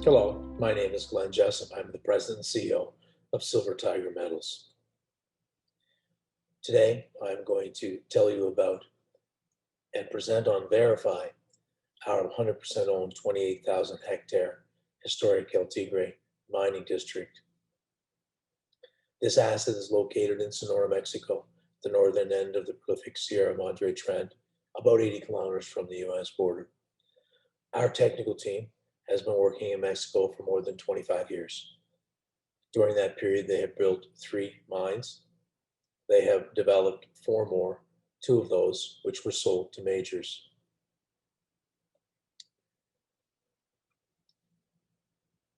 Hello, my name is Glenn Jessome. I'm the President and CEO of Silver Tigre Metals. Today, I'm going to tell you about and present on Verify, our 100% owned 28,000 hectare historic El Tigre mining district. This asset is located in Sonora, Mexico, the northern end of the prolific Sierra Madre Trend, about 80 kilometers from the US border. Our technical team has been working in Mexico for more than 25 years. During that period, they have built 3 mines. They have developed 4 more, 2 of those which were sold to majors.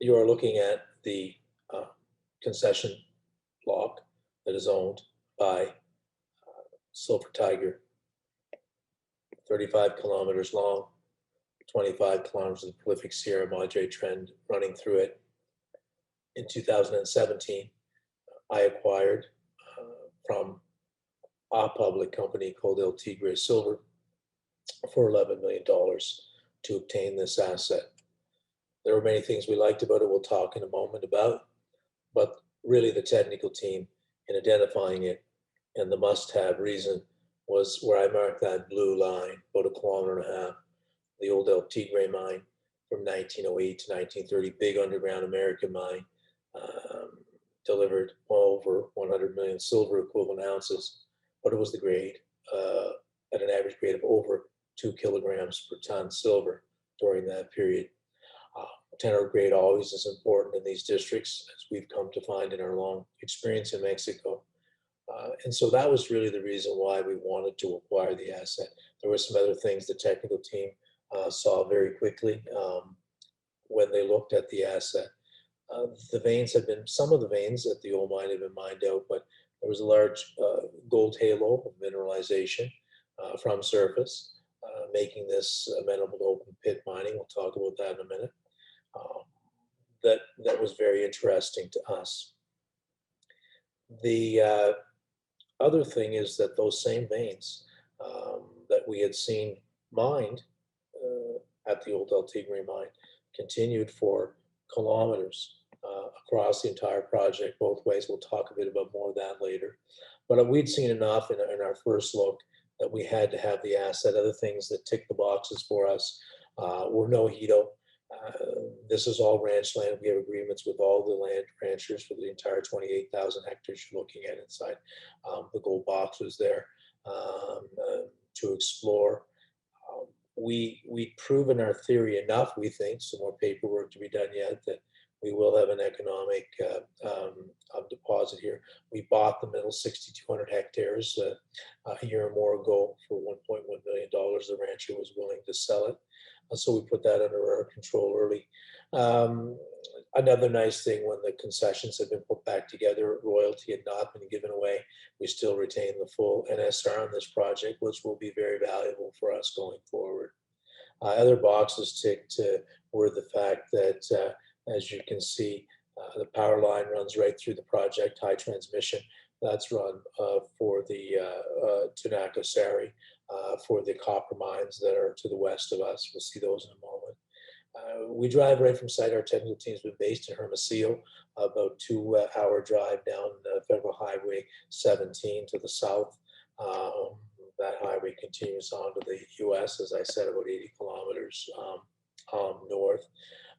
You are looking at the concession block that is owned by Silver Tigre, 35 kilometers long, 25 kilometers of the prolific Sierra Madre Trend running through it. In 2017, I acquired from a public company called El Tigre Silver for $11 million to obtain this asset. There were many things we liked about it we'll talk in a moment about, but really the technical team in identifying it and the must-have reason was where I marked that blue line, about 1.5 kilometers, the old El Tigre mine from 1908 to 1930, big underground American mine, delivered over 100 million silver equivalent ounces, but it was the grade, at an average grade of over 2 kilograms per ton silver during that period. Tenor grade always is important in these districts, as we've come to find in our long experience in Mexico. And so that was really the reason why we wanted to acquire the asset. There were some other things the technical team saw very quickly when they looked at the asset. The veins have been, some of the veins at the old mine have been mined out, but there was a large gold halo of mineralization from surface, making this amenable to open pit mining. We'll talk about that in a minute. That was very interesting to us. The other thing is that those same veins that we had seen mined at the old El Tigre mine continued for kilometers across the entire project, both ways. We'll talk a bit about more of that later. But we'd seen enough in our first look that we had to have the asset. Other things that ticked the boxes for us were no hedo. This is all ranch land. We have agreements with all the land ranchers for the entire 28,000 hectares you're looking at inside. The gold box was there to explore. We'd proven our theory enough, we think, some more paperwork to be done yet, that we will have an economic deposit here. We bought the middle 6,200 hectares a year or more ago for $1.1 million. The rancher was willing to sell it. So we put that under our control early. Another nice thing, when the concessions have been put back together, royalty had not been given away. We still retain the full NSR on this project, which will be very valuable for us going forward. Other boxes ticked were the fact that, as you can see, the power line runs right through the project, high transmission. That's run for the Tunacasari, for the copper mines that are to the west of us. We'll see those in a moment. We drive right from site. Our technical team's been based in Hermosillo, about 2-hour drive down Federal Highway 17 to the south. That highway continues on to the US, as I said, about 80 kilometers north.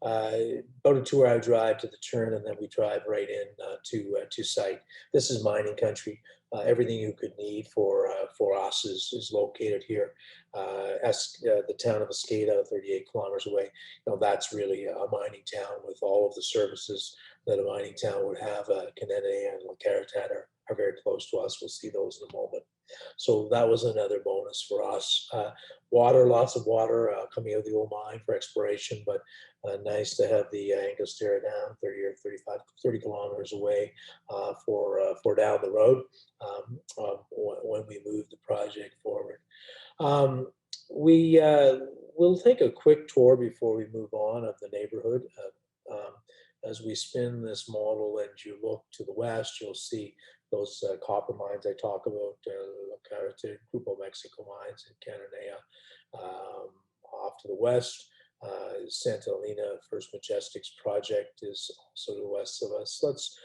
About a 2-hour drive to the turn, and then we drive right in to site. This is mining country. Everything you could need for us is located here. The town of Escada, 38 kilometers away, that's really a mining town with all of the services that a mining town would have. Canene and La Caritat are very close to us. We'll see those in a moment. So that was another bonus for us. Water, lots of water coming out of the old mine for exploration, but nice to have the Angostura Dam 30 kilometers away for down the road when we move the project forward. We'll take a quick tour before we move on of the neighborhood. As we spin this model and you look to the west, you'll see those copper mines I talk about, Grupo Mexico mines in Cananea. Off to the west, Santa Elena, First Majestic's project is also to the west of us. Let's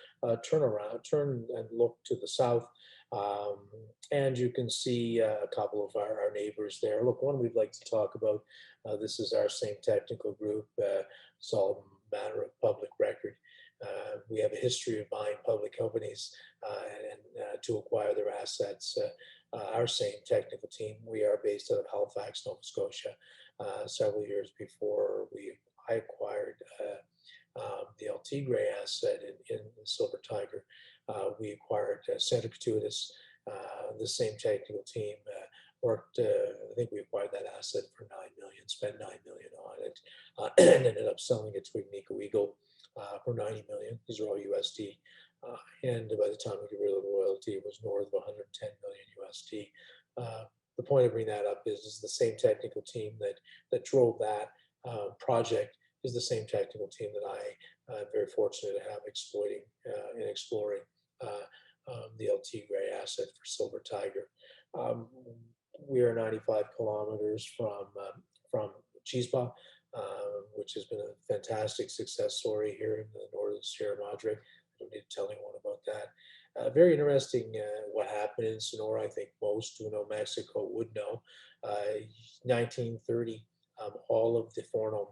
turn and look to the south. Um, and you can see a couple of our neighbors there. Look, one we'd like to talk about. This is our same technical group. It's all matter of public record. We have a history of buying public companies and to acquire their assets. Our same technical team, we are based out of Halifax, Nova Scotia. Several years before I acquired the El Tigre asset in Silver Tiger, we acquired Santa Gratuitous. The same technical team worked. I think we acquired that asset for $9 million, spent $9 million on it, and ended up selling it to Agnico Eagle for $90 million. These are all USD. And by the time we get rid of the royalty, it was north of 110 million USD. The point of bringing that up is the same technical team that drove that project is the same technical team that I'm very fortunate to have exploiting and exploring the El Tigre asset for Silver Tiger. We are 95 kilometers from Chispa, which has been a fantastic success story here in the northern Sierra Madre. I don't need to tell anyone about that. Very interesting what happened in Sonora. I think most who know Mexico would know. 1930, all of the foreign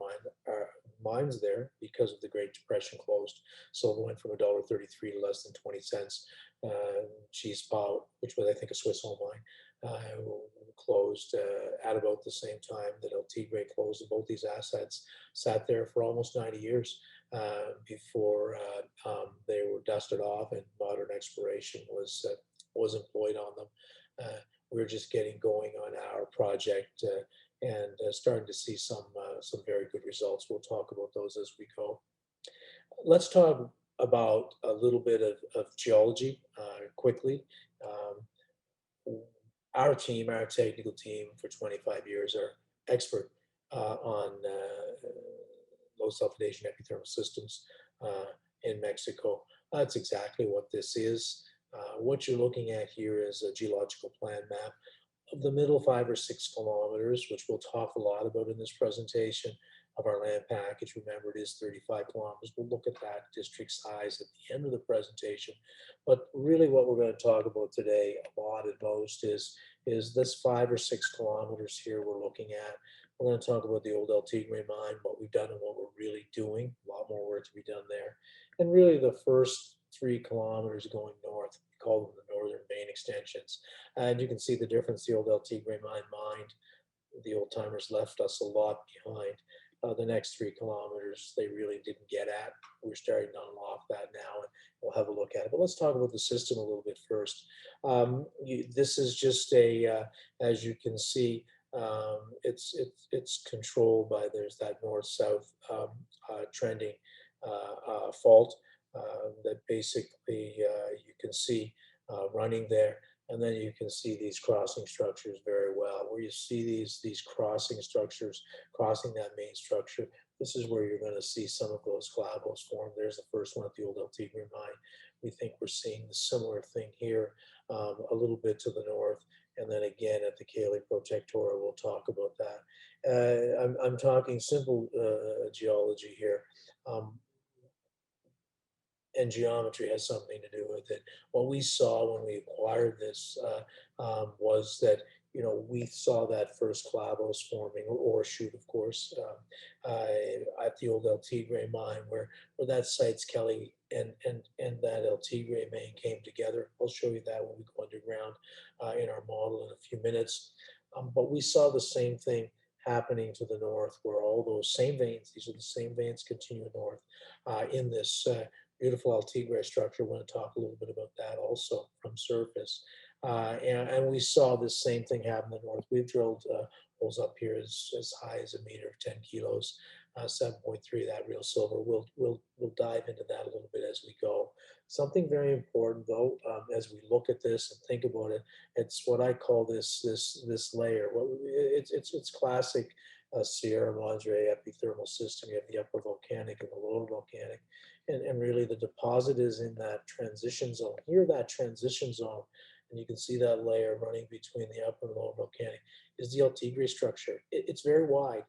mines there, because of the Great Depression, closed. Silver went from $1.33 to less than 20 cents. Chispa, which was I think a Swiss home mine, closed at about the same time that El Tigre closed. Both these assets sat there for almost 90 years before they were dusted off and modern exploration was employed on them. We're just getting going on our project and starting to see some very good results. We'll talk about those as we go. Let's talk about a little bit of geology quickly. Our team, our technical team for 25 years are expert on low sulfidation epithermal systems in Mexico. That's exactly what this is. What you're looking at here is a geological plan map of the middle 5 or 6 kilometers, which we'll talk a lot about in this presentation, of our land package. Remember, it is 35 kilometers. We'll look at that district size at the end of the presentation. But really what we're going to talk about today a lot at most is this 5 or 6 kilometers here we're looking at. We're going to talk about the old El Tigre mine, what we've done and what we're really doing. A lot more work to be done there. And really the first 3 kilometers going north, we call them the northern vein extensions. And you can see the difference the old El Tigre mine mined. The old timers left us a lot behind. The next 3 kilometers, they really didn't get at. We're starting to unlock that now, and we'll have a look at it. But let's talk about the system a little bit first. This is just as you can see, it's controlled by, there's that north-south trending fault that basically you can see running there. And then you can see these crossing structures very well. Where you see these crossing structures, crossing that main structure, this is where you're going to see some of those clavos form. There's the first one at the old El Tigre mine. We think we're seeing the similar thing here, a little bit to the north. And then again at the Cayley Protectora, we'll talk about that. I'm talking simple geology here. And geometry has something to do with it. What we saw when we acquired this was that, we saw that first clavos forming, or shoot, of course, at the old El Tigre mine, where that site's Kelly and that El Tigre main came together. I'll show you that when we go underground in our model in a few minutes. But we saw the same thing happening to the north, where all those same veins, these are the same veins, continue north in this beautiful El Tigre structure. We're going to talk a little bit about that also from surface. And we saw this same thing happen in the north. We've drilled holes up here as high as a meter, 10 kilos, 7.3, that real silver. We'll dive into that a little bit as we go. Something very important though, as we look at this and think about it, it's what I call this layer. It's classic Sierra Madre epithermal system. You have the upper volcanic and the lower volcanic. And really the deposit is in that transition zone. Here, that transition zone, and you can see that layer running between the upper and lower volcanic, is the El Tigre structure. It's very wide.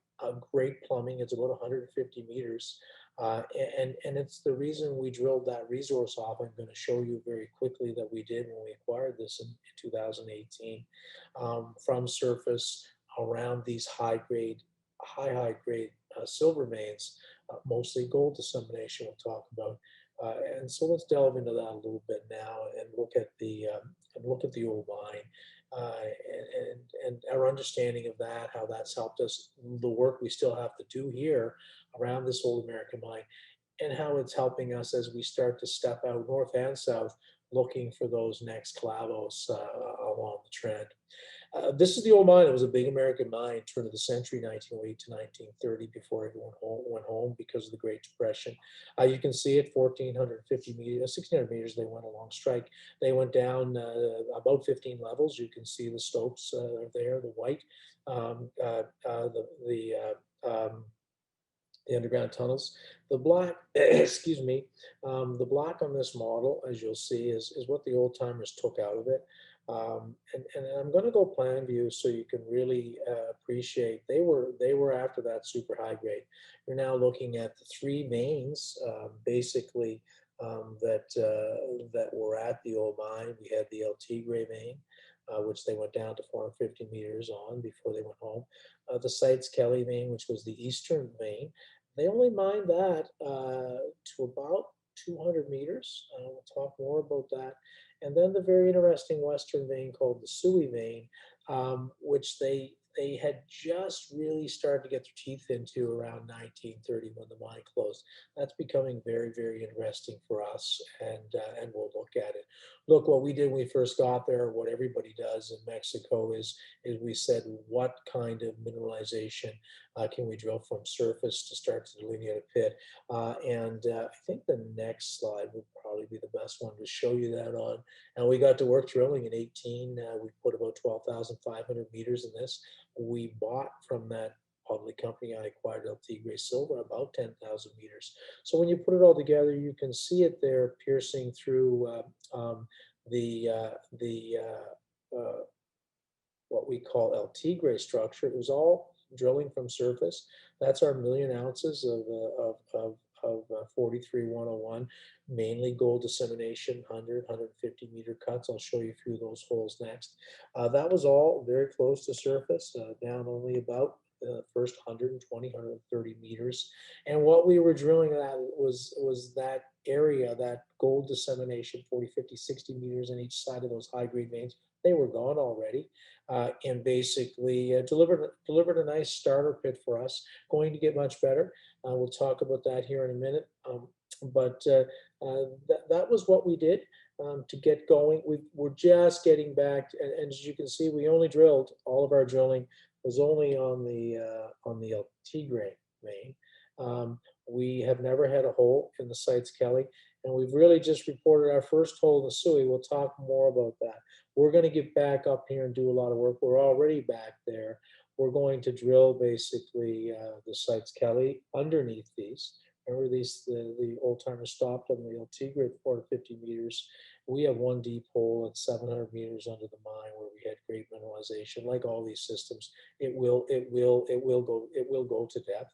great plumbing. It's about 150 meters. And it's the reason we drilled that resource off. I'm going to show you very quickly that we did when we acquired this in 2018 from surface around these high grade silver veins, mostly gold dissemination we'll talk about. And so let's delve into that a little bit now and look at the old mine and our understanding of that, how that's helped us, the work we still have to do here around this old American mine, and how it's helping us as we start to step out north and south, looking for those next clavos along the trend. This is the old mine. It was a big American mine, turn of the century, 1908 to 1930, before everyone went home because of the Great Depression. You can see it, 1,450 meters, 1,600 meters. They went along strike. They went down about 15 levels. You can see the stopes there, the white, the underground tunnels. The black, excuse me, the black on this model, as you'll see, is what the old timers took out of it. And I'm going to go plan view so you can really appreciate. They were after that super high grade. You're now looking at the three veins, basically that were at the old mine. We had the El Tigre vein, which they went down to 450 meters on before they went home. The Sites Kelly vein, which was the eastern vein, they only mined that to about 200 meters. We'll talk more about that. And then the very interesting western vein called the Sui vein, which they had just really started to get their teeth into around 1930 when the mine closed. That's becoming very, very interesting for us, and we'll look at it. Look, what we did when we first got there, what everybody does in Mexico is we said, what kind of mineralization can we drill from surface to start to delineate a pit? I think the next slide would probably be the best one to show you that on. And we got to work drilling in 18. We put about 12,500 meters in this. We bought from that public company I acquired, El Tigre Silver, about 10,000 meters. So when you put it all together, you can see it there piercing through what we call El Tigre structure. It was all drilling from surface. That's our 1,000,000 ounces of 43,101, mainly gold dissemination, 100, 150 meter cuts. I'll show you a few of those holes next. That was all very close to surface, down only about the first 120, 130 meters. And what we were drilling at was that area, that gold dissemination, 40, 50, 60 meters on each side of those high grade veins. They were gone already, and basically delivered a nice starter pit for us. Going to get much better. We'll talk about that here in a minute. But that was what we did to get going. We're just getting back, and as you can see, we only drilled. All of our drilling was only on the El Tigre vein. We have never had a hole in the Sites Kelly, and we've really just reported our first hole in the Sui. We'll talk more about that. We're going to get back up here and do a lot of work. We're already back there. We're going to drill basically the Sites Kelly underneath these. Remember the old timers stopped on the El Tigre at 450 meters. We have one deep hole at 700 meters under the mine where we had great mineralization. Like all these systems, it will go to depth,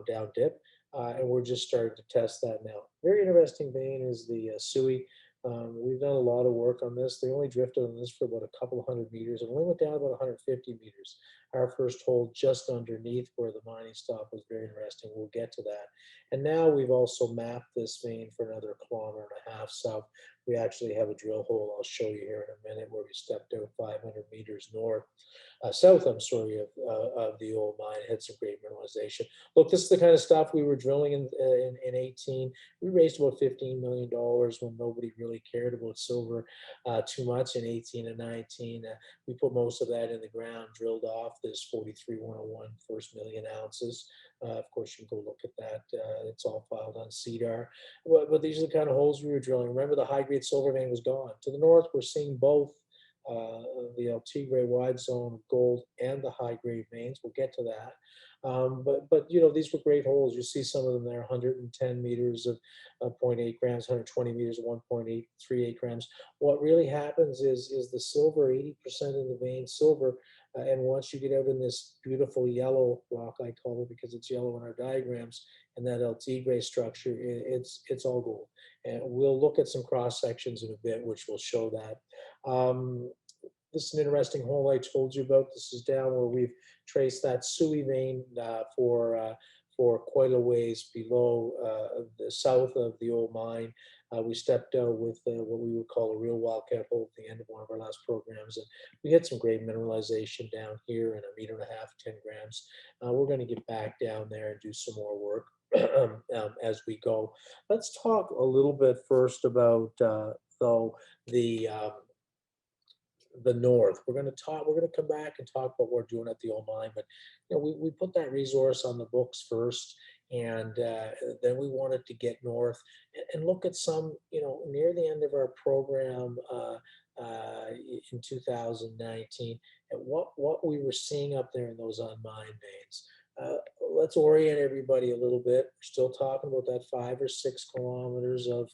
down dip. And we're just starting to test that now. Very interesting vein is the Sui. We've done a lot of work on this. They only drifted on this for about a couple of 100 meters and only went down about 150 meters. Our first hole just underneath where the mining stop was very interesting. We'll get to that. And now we've also mapped this vein for another 1.5 kilometers south. We actually have a drill hole I'll show you here in a minute where we stepped out 500 meters south, I'm sorry, of the old mine. Had some great mineralization. Look, this is the kind of stuff we were drilling in 18. We raised about $15 million when nobody really cared about silver too much in 18 and 19. We put most of that in the ground, drilled off this 43,101 first 1,000,000 ounces. Of course, you can go look at that. It's all filed on CDAR. But these are the kind of holes we were drilling. Remember, the high-grade silver vein was gone. To the north, we're seeing both the El Tigre wide zone of gold and the high-grade veins. We'll get to that. But these were great holes. You see some of them there, 110 meters of 0.8 grams, 120 meters of 1.838 grams. What really happens is the silver, 80% of the vein silver, And once you get out in this beautiful yellow rock, I call it because it's yellow in our diagrams, and that El Tigre structure, it's all gold. And we'll look at some cross sections in a bit, which will show that. This is an interesting hole I told you about. This is down where we've traced that Sui vein for quite a ways below the south of the old mine. We stepped out with what we would call a real wildcat hole at the end of one of our last programs, and we had some great mineralization down here in 1.5 meters, 10 grams. We're going to get back down there and do some more work as we go. Let's talk a little bit first about though the north. We're going to talk. We're going to come back and talk about what we're doing at the old mine. But we put that resource on the books first, and then we wanted to get north and look at some. Near the end of our program in 2019, and what we were seeing up there in those unmined veins. Let's orient everybody a little bit. We're still talking about that 5 or 6 kilometers of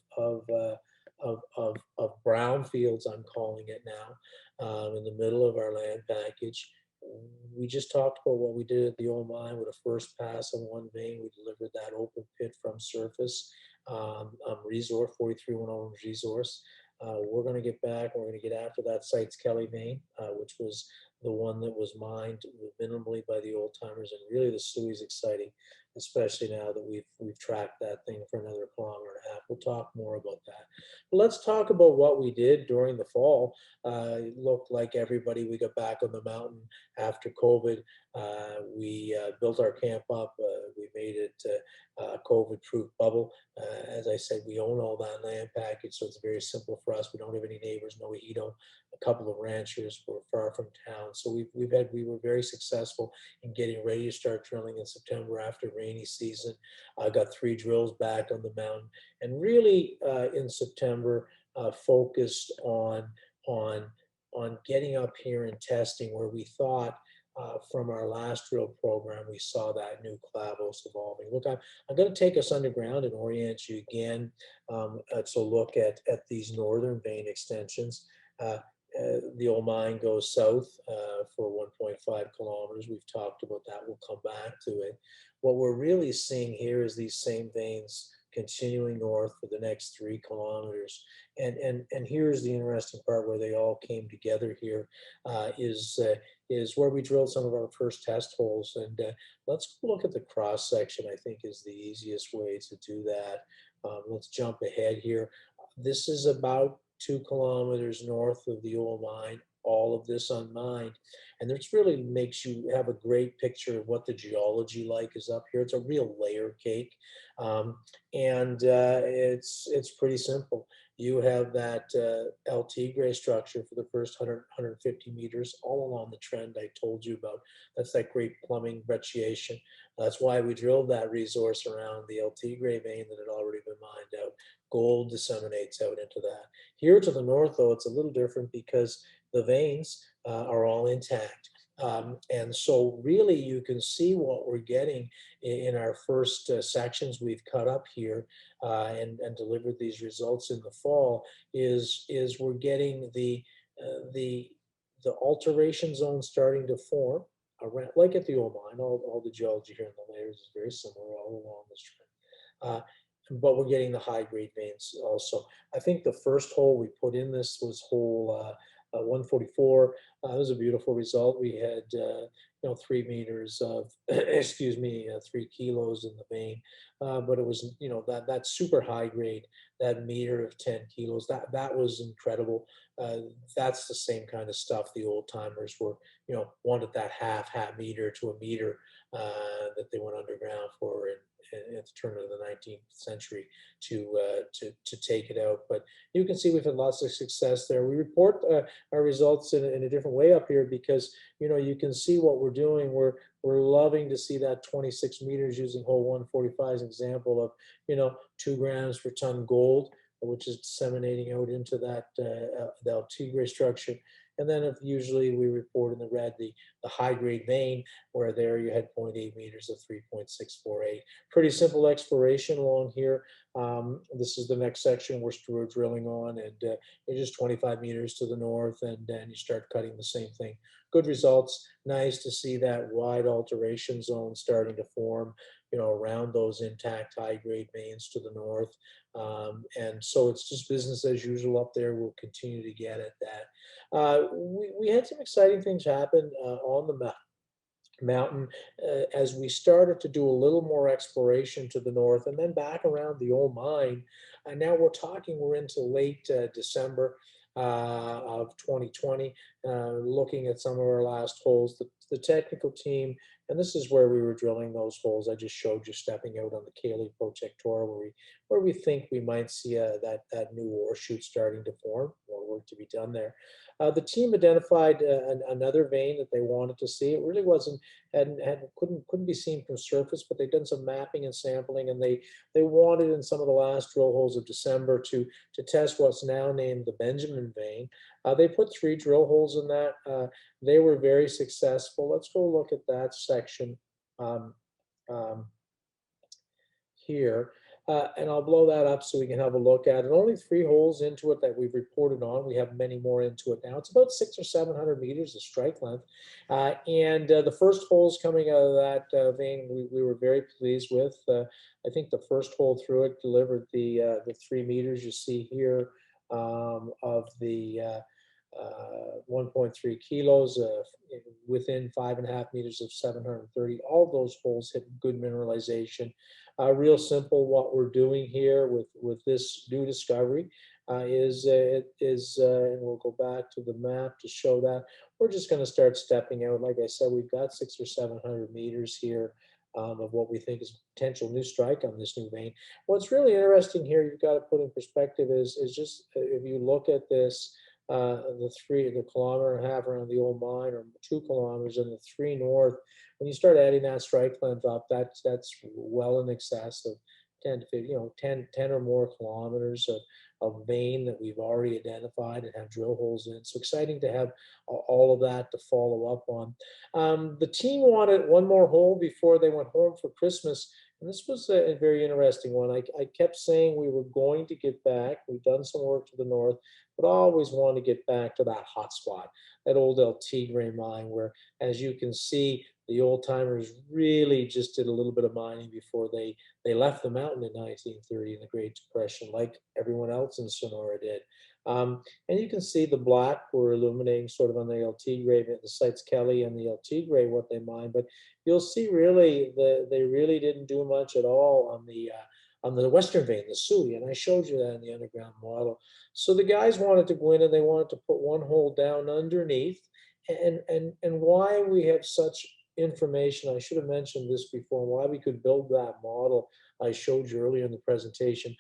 brownfields, I'm calling it now, in the middle of our land package. We just talked about what we did at the old mine with a first pass on one vein. We delivered that open pit from surface resource, 4310 resource. We're going to get back. We're going to get after that Sites Kelly vein, which was the one that was mined minimally by the old timers, and really the Sui's exciting, especially now that we've tracked that thing for another 1.5 kilometers. We'll talk more about that. But let's talk about what we did during the fall. It looked like everybody, we got back on the mountain after COVID. We built our camp up. We made it a COVID-proof bubble. As I said, we own all that land package, so it's very simple for us. We don't have any neighbors, no Edo, a couple of ranchers. We're far from town, so we were very successful in getting ready to start drilling in September after rainy season. I got 3 drills back on the mountain, and really in September focused on getting up here and testing where we thought from our last drill program, we saw that new clavos evolving. Look, I'm going to take us underground and orient you again to look at these northern vein extensions. The old mine goes south for 1.5 kilometers. We've talked about that. We'll come back to it. What we're really seeing here is these same veins continuing north for the next 3 kilometers. And here's the interesting part where they all came together here is where we drilled some of our first test holes. And let's look at the cross section, I think is the easiest way to do that. Let's jump ahead here. This is about 2 kilometers north of the old mine, all of this unmined. And this really makes you have a great picture of what the geology like is up here. It's a real layer cake. It's pretty simple. You have that El Tigre structure for the first 100, 150 meters all along the trend I told you about. That's that great plumbing brecciation. That's why we drilled that resource around the El Tigre vein that had already been mined out. Gold disseminates out into that. Here to the north, though, it's a little different because the veins are all intact. And so really you can see what we're getting in our first sections we've cut up here and delivered these results in the fall is we're getting the alteration zone starting to form around, like at the old mine. All the geology here in the layers is very similar all along this trend. But we're getting the high grade veins also. I think the first hole we put in this was hole 144. It was a beautiful result. We had 3 meters of excuse me 3 kilos in the vein, but it was that super high grade, that meter of 10 kilos, that was incredible. That's the same kind of stuff the old timers were wanted, that half meter to a meter that they went underground for at the turn of the 19th century to take it out. But you can see we've had lots of success there. We report our results in a different way up here because you can see what we're doing. We're loving to see that 26 meters using hole 145 as an example of 2 grams per ton gold, which is disseminating out into that the El Tigre structure. And then if usually we report in the red the high grade vein, where there you had 0.8 meters of 3.648. Pretty simple exploration along here. This is the next section we're drilling on, and you're just 25 meters to the north, and then you start cutting the same thing good results. Nice to see that wide alteration zone starting to form, around those intact high-grade veins to the north. And so it's just business as usual up there. We'll continue to get at that. We had some exciting things happen on the mountain as we started to do a little more exploration to the north and then back around the old mine. And now we're into late December of 2020, looking at some of our last holes. The technical team, and this is where we were drilling those holes I just showed you, stepping out on the Cayley Protectora, where we think we might see that new ore shoot starting to form. More work to be done there. The team identified another vein that they wanted to see. It really wasn't couldn't be seen from surface, but they've done some mapping and sampling, and they wanted in some of the last drill holes of December to test what's now named the Benjamin vein. They put 3 drill holes in that. They were very successful. Let's go look at that section um, um, here. And I'll blow that up so we can have a look at it. Only 3 holes into it that we've reported on. We have many more into it now. It's about 600 or 700 meters of strike length. And the first holes coming out of that vein, we were very pleased with. I think the first hole through it delivered the 3 meters you see here of the 1.3 kilos within 5.5 meters of 730. All those holes hit good mineralization. Real simple. What we're doing here with this new discovery is, and we'll go back to the map to show that we're just going to start stepping out. Like I said, we've got 600 or 700 meters here of what we think is potential new strike on this new vein. What's really interesting here, you've got to put in perspective, is just if you look at this. The kilometer and a half around the old mine, or 2 kilometers, and the 3 north. When you start adding that strike length up, that's well in excess of 10 to 15, 10 or more kilometers of vein that we've already identified and have drill holes in. So exciting to have all of that to follow up on. The team wanted one more hole before they went home for Christmas. And this was a very interesting one. I kept saying we were going to get back. We've done some work to the north, but I always want to get back to that hot spot, that old El Tigre mine, where, as you can see, the old timers really just did a little bit of mining before they left the mountain in 1930 in the Great Depression, like everyone else in Sonora did. And you can see the black we're illuminating sort of on the El Tigre, the sites Kelly and the El Tigre, what they mine. But you'll see really they really didn't do much at all on the western vein, the Sui, and I showed you that in the underground model. So the guys wanted to go in and they wanted to put one hole down underneath. And why we have such information, I should have mentioned this before, why we could build that model I showed you earlier in the presentation.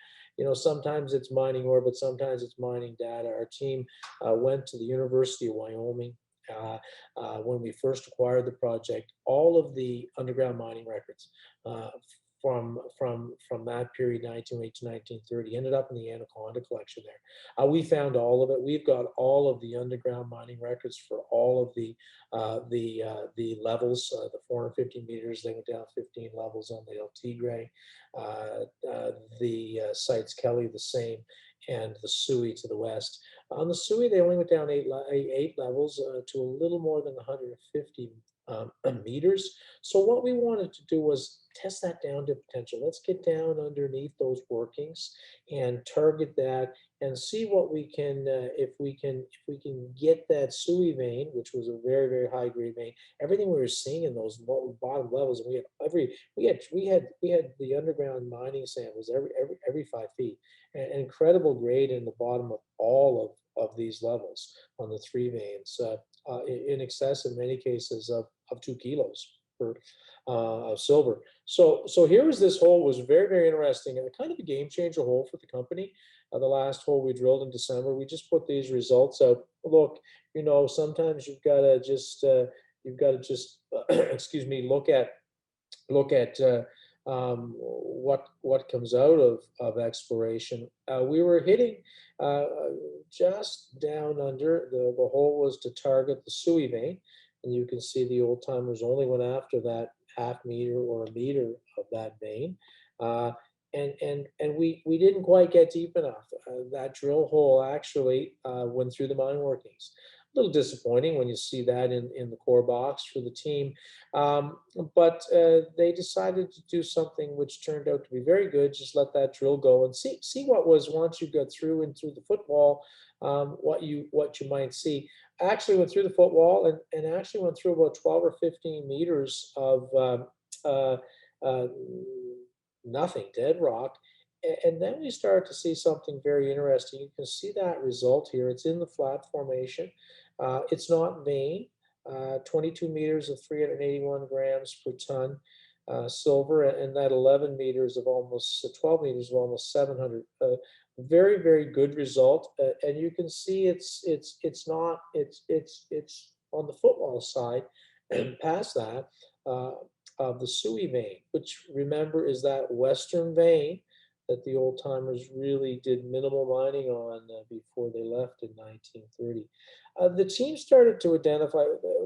Sometimes it's mining ore, but sometimes it's mining data. Our team went to the University of Wyoming when we first acquired the project. All of the underground mining records from that period, 1908 to 1930, ended up in the Anaconda collection there. We found all of it. We've got all of the underground mining records for all of the levels, the 450 meters. They went down 15 levels on the El Tigre. The sites Kelly the same, and the Sui to the west. On the Sui, they only went down eight levels to a little more than 150 meters. So what we wanted to do was test that down to potential. Let's get down underneath those workings and target that and see what we can, if we can get that Sui vein, which was a very, very high grade vein. Everything we were seeing in those bottom levels, and we had the underground mining samples every 5 feet. An incredible grade in the bottom of all of these levels on the 3 veins, in excess in many cases of 2 kilos of silver. So here is this hole, was very, very interesting and kind of a game changer hole for the company. The last hole we drilled in December, we just put these results out. Look, sometimes you've got to just excuse me, look at what comes out of exploration. We were hitting just down under. The hole was to target the Sui vein, and you can see the old timers only went after that half meter or a meter of that vein. And we didn't quite get deep enough. That drill hole actually went through the mine workings. little disappointing when you see that in the core box for the team. But they decided to do something which turned out to be very good. Just let that drill go and see what was once you got through and through the footwall, what you might see. I actually went through the footwall and actually went through about 12 or 15 meters of uh, uh, nothing, dead rock. And then we start to see something very interesting. You can see that result here. It's in the flat formation. It's not vein. 22 meters of 381 grams per ton silver, and that 11 meters of almost 12 meters of almost 700. Very, very good result. And you can see it's not it's on the footwall side, and past that of the Sui vein, which remember is that western vein that the old timers really did minimal mining on before they left in 1930. The team started to identify,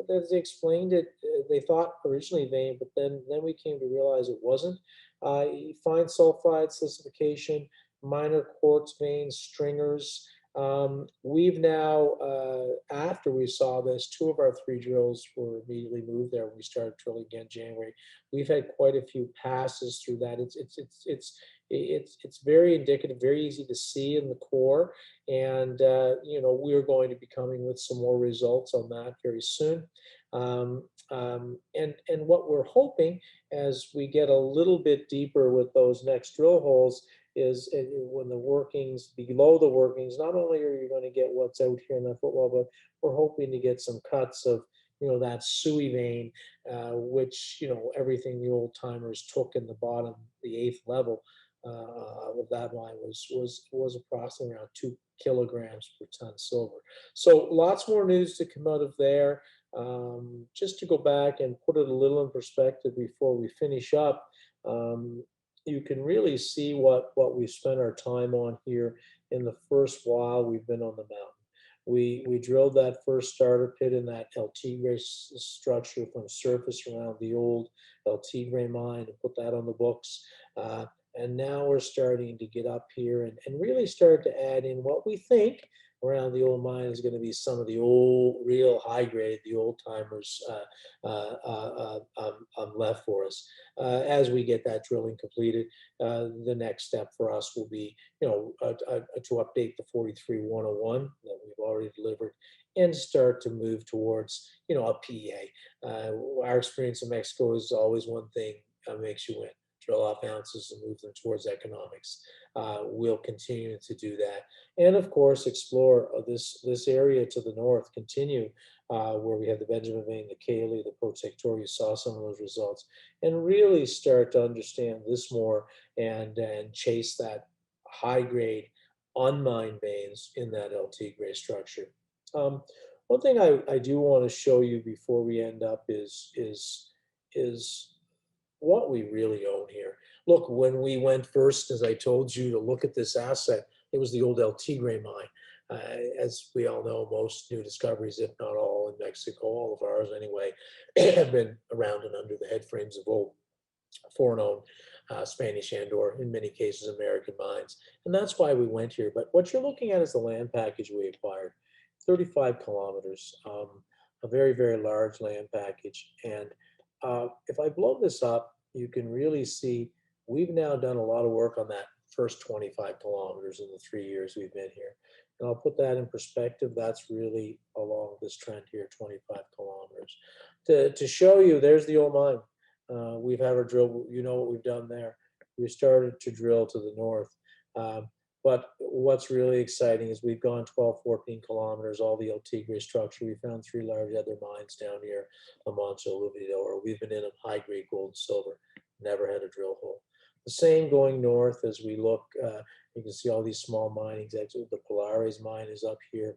as they explained it, they thought originally vein, but then we came to realize it wasn't. Fine sulfide silicification, minor quartz veins, stringers. We've now, after we saw this, two of our three drills were immediately moved there when we started drilling again January. We've had quite a few passes through that. It's very indicative, very easy to see in the core, and we're going to be coming with some more results on that very soon. And what we're hoping as we get a little bit deeper with those next drill holes is when the workings below the workings, not only are you going to get what's out here in that footwall, but we're hoping to get some cuts of that Sui vein, which everything the old timers took in the bottom, the eighth level of that mine was approximately around 2 kilograms per ton silver. So lots more news to come out of there. Just to go back and put it a little in perspective before we finish up, you can really see what we spent our time on here in the first while we've been on the mountain. We drilled that first starter pit in that El Tigre structure from surface around the old El Tigre mine and put that on the books. And now we're starting to get up here and really start to add in what we think around the old mine is going to be some of the old, real high grade, the old timers left for us. As we get that drilling completed, the next step for us will be, to update the 43-101 that we've already delivered and start to move towards, a PEA. Our experience in Mexico is always one thing makes you win. Drill off ounces and move them towards economics. We'll continue to do that. And of course, explore this area to the north, continue where we have the Benjamin vein, the Cayley, the Protector. You saw some of those results, and really start to understand this more and chase that high grade unmined veins in that El Tigre structure. One thing I do want to show you before we end up is what we really own here. Look, when we went first, as I told you, to look at this asset, it was the old El Tigre mine. As we all know, most new discoveries, if not all in Mexico, all of ours anyway, have been around and under the head frames of old foreign-owned Spanish and/or, in many cases, American mines. And that's why we went here. But what you're looking at is the land package we acquired, 35 kilometers, a very, very large land package. And if I blow this up, you can really see we've now done a lot of work on that first 25 kilometers in the 3 years we've been here. And I'll put that in perspective. That's really along this trend here, 25 kilometers. To show you, there's the old mine. We've had our drill, you know what we've done there. We started to drill to the north. But what's really exciting is we've gone 12, 14 kilometers, all the El Tigre structure. We found 3 large other mines down here, Amancho, Luvidor. We've been in them, high-grade gold and silver, never had a drill hole. The same going north as we look, you can see all these small minings. Actually, the Polares mine is up here,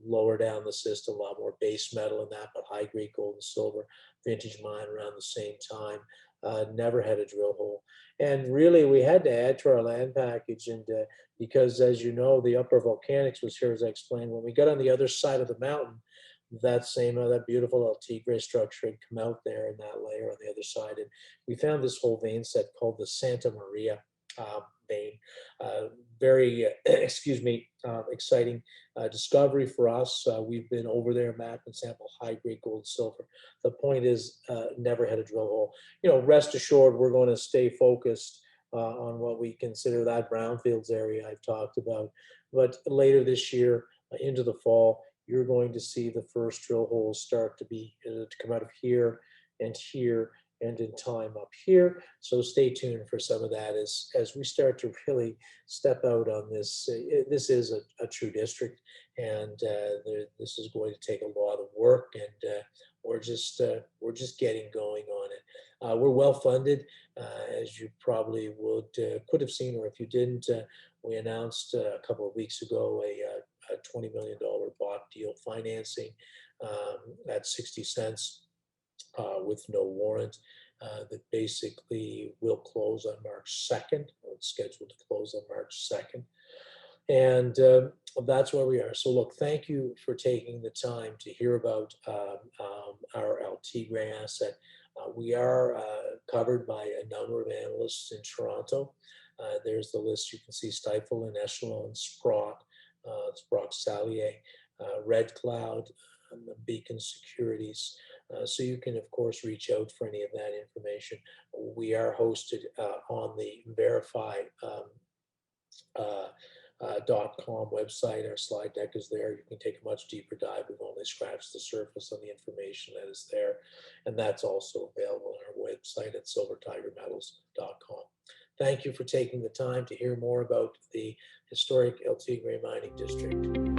lower down the system, a lot more base metal in that, but high-grade gold and silver. Vintage mine around the same time. Never had a drill hole. And really, we had to add to our land package, and because, as you know, the upper volcanics was here, as I explained. When we got on the other side of the mountain, that beautiful El Tigre structure had come out there in that layer on the other side, and we found this whole vein set called the Santa Maria vein. Very, excuse me, exciting discovery for us. We've been over there, mapped and sampled high-grade gold and silver. The point is, never had a drill hole. Rest assured, we're going to stay focused on what we consider that brownfields area I've talked about. But later this year, into the fall, you're going to see the first drill holes start to come out of here and here, and in time up here. So stay tuned for some of that as we start to really step out on this. This is a true district, and this is going to take a lot of work, and we're just getting going on it. We're well funded, as you probably could have seen, or if you didn't, we announced a couple of weeks ago a $20 million bought deal financing at 60 cents. With no warrant, that basically will close on March 2nd, or it's scheduled to close on March 2nd. And that's where we are. So look, thank you for taking the time to hear about our El Tigre asset. We are covered by a number of analysts in Toronto. There's the list. You can see Stifel and Echelon, Sprott, Sprott Sallier, Red Cloud, Beacon Securities. So you can, of course, reach out for any of that information. We are hosted on the verify.com website. Our slide deck is there. You can take a much deeper dive. We've only scratched the surface on the information that is there. And that's also available on our website at silvertigermetals.com. Thank you for taking the time to hear more about the historic El Tigre mining district.